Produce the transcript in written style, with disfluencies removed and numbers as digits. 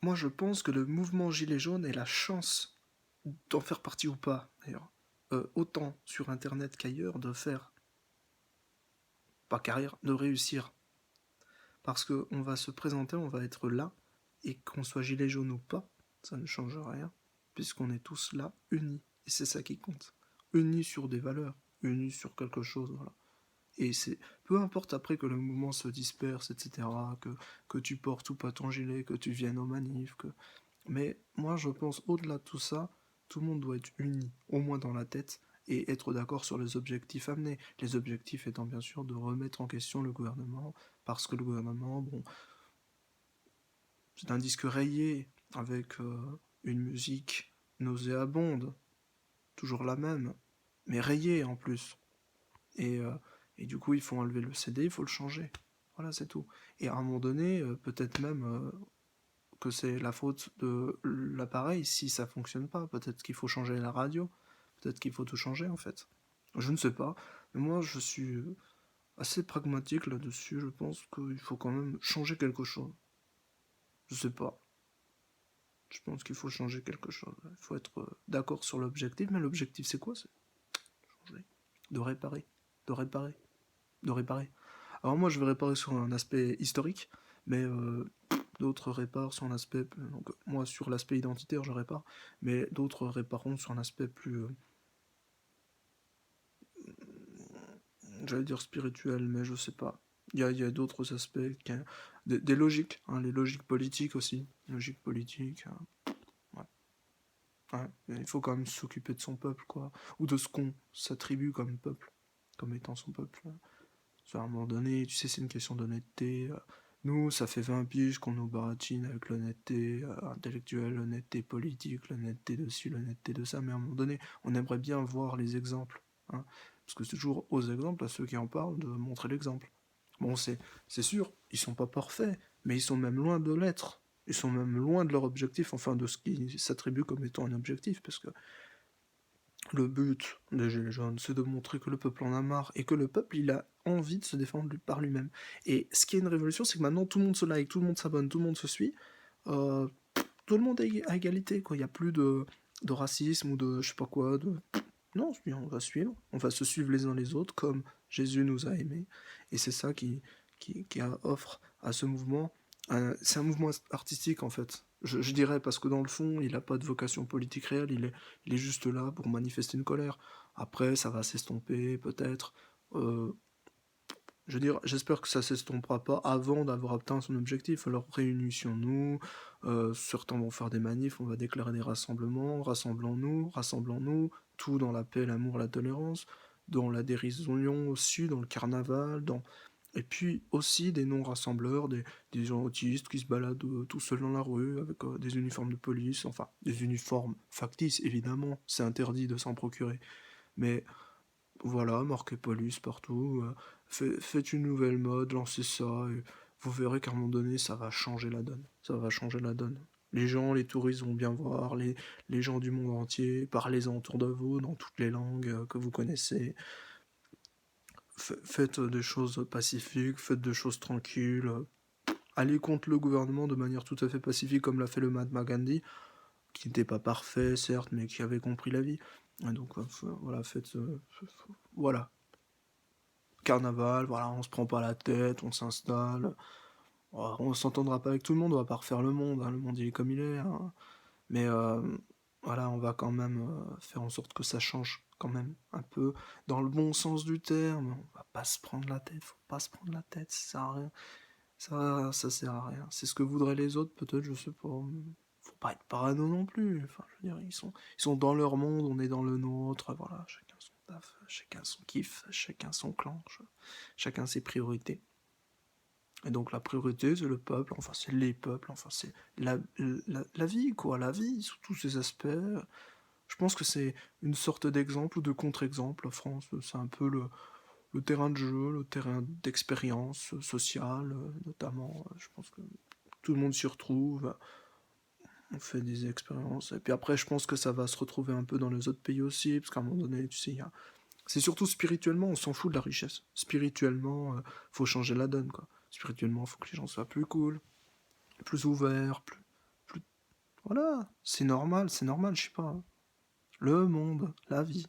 moi je pense que le mouvement Gilets jaunes ait la chance d'en faire partie ou pas, d'ailleurs, autant sur internet qu'ailleurs, de faire, pas carrière, de réussir. Parce qu'on va se présenter, on va être là, et qu'on soit gilet jaune ou pas, ça ne change rien, puisqu'on est tous là, unis. Et c'est ça qui compte. Unis sur des valeurs, unis sur quelque chose, voilà. Et c'est peu importe après que le mouvement se disperse, etc., que tu portes ou pas ton gilet, que tu viennes aux manifs, que... Mais moi, je pense, au-delà de tout ça, tout le monde doit être uni, au moins dans la tête, et être d'accord sur les objectifs amenés. Les objectifs étant bien sûr de remettre en question le gouvernement, parce que le gouvernement, bon, c'est un disque rayé, avec une musique nauséabonde, toujours la même, mais rayée en plus. Et, euh, et du coup, il faut enlever le CD, il faut le changer. Voilà, c'est tout. Et à un moment donné, peut-être même que c'est la faute de l'appareil si ça fonctionne pas. Peut-être qu'il faut changer la radio, peut-être qu'il faut tout changer en fait. Je ne sais pas, mais moi je suis assez pragmatique là-dessus. Je pense qu'il faut quand même changer quelque chose. Je sais pas. Je pense qu'il faut changer quelque chose. Il faut être d'accord sur l'objectif, mais l'objectif c'est quoi? C'est changer. De réparer. De réparer. De réparer. Alors moi je vais réparer sur un aspect historique, mais d'autres réparent sur un aspect... Donc moi sur l'aspect identitaire je répare, mais d'autres répareront sur un aspect plus... j'allais dire spirituel, mais je sais pas. Il y a d'autres aspects, des logiques, hein, les logiques politiques aussi. Logiques politiques, ouais. Ouais, il faut quand même s'occuper de son peuple, quoi. Ou de ce qu'on s'attribue comme peuple, comme étant son peuple. À un moment donné, tu sais, c'est une question d'honnêteté. Nous, ça fait 20 piges qu'on nous baratine avec l'honnêteté intellectuelle, l'honnêteté politique, l'honnêteté de ci, l'honnêteté de ça, mais à un moment donné, on aimerait bien voir les exemples. Hein, parce que c'est toujours aux exemples, à ceux qui en parlent, de montrer l'exemple. Bon, c'est sûr, ils sont pas parfaits, mais ils sont même loin de l'être. Ils sont même loin de leur objectif, enfin de ce qui s'attribue comme étant un objectif, parce que le but des Gilets jaunes, c'est de montrer que le peuple en a marre et que le peuple, il a envie de se défendre par lui-même. Et ce qui est une révolution, c'est que maintenant tout le monde se like, tout le monde s'abonne, tout le monde se suit. Euh, Tout le monde est à égalité, quoi. Il n'y a plus de racisme ou de je sais pas quoi. Non, on va suivre, on va se suivre les uns les autres comme Jésus nous a aimés. Et c'est ça qui offre à ce mouvement. C'est un mouvement artistique en fait. Je dirais parce que dans le fond, il n'a pas de vocation politique réelle, il est juste là pour manifester une colère. Après, ça va s'estomper peut-être. Euh, je veux dire, j'espère que ça s'estompera pas avant d'avoir atteint son objectif. Alors réunissons-nous, certains vont faire des manifs, on va déclarer des rassemblements, rassemblons-nous, tout dans la paix, l'amour, la tolérance, dans la dérision aussi, dans le carnaval, et puis aussi des non-rassembleurs, des gens autistes qui se baladent tout seuls dans la rue avec des uniformes de police, enfin des uniformes factices évidemment, c'est interdit de s'en procurer, mais voilà, marquez police partout, faites une nouvelle mode, lancez ça, et vous verrez qu'à un moment donné, ça va changer la donne. Ça va changer la donne. Les gens, les touristes vont bien voir, les gens du monde entier, parlez-en autour de vous, dans toutes les langues que vous connaissez. Faites des choses pacifiques, faites des choses tranquilles. Allez contre le gouvernement de manière tout à fait pacifique, comme l'a fait le Mahatma Gandhi, qui n'était pas parfait, certes, mais qui avait compris la vie. Et donc, voilà, faites... voilà, carnaval, voilà, on se prend pas la tête, on s'installe. On s'entendra pas avec tout le monde, on va pas refaire le monde, hein, le monde il est comme il est. Hein. Mais voilà, on va quand même faire en sorte que ça change quand même un peu dans le bon sens du terme. On va pas se prendre la tête, faut pas se prendre la tête, ça sert à rien. Ça sert à rien. C'est ce que voudraient les autres, peut-être, je sais pas. Faut pas être parano non plus. Enfin, je veux dire, ils sont dans leur monde, on est dans le nôtre. Voilà, chacun son taf, chacun son kiff, chacun son clan, chacun ses priorités. Et donc la priorité, c'est le peuple, enfin c'est les peuples, enfin c'est la vie, quoi, la vie, sous tous ses aspects. Je pense que c'est une sorte d'exemple ou de contre-exemple. La France, c'est un peu le terrain de jeu, le terrain d'expérience sociale, notamment. Je pense que tout le monde s'y retrouve, on fait des expériences. Et puis après, je pense que ça va se retrouver un peu dans les autres pays aussi, parce qu'à un moment donné, tu sais, c'est surtout spirituellement, on s'en fout de la richesse. Spirituellement, faut changer la donne, quoi. Spirituellement, faut que les gens soient plus cool, plus ouverts, plus Voilà, c'est normal, je sais pas. Le monde, la vie.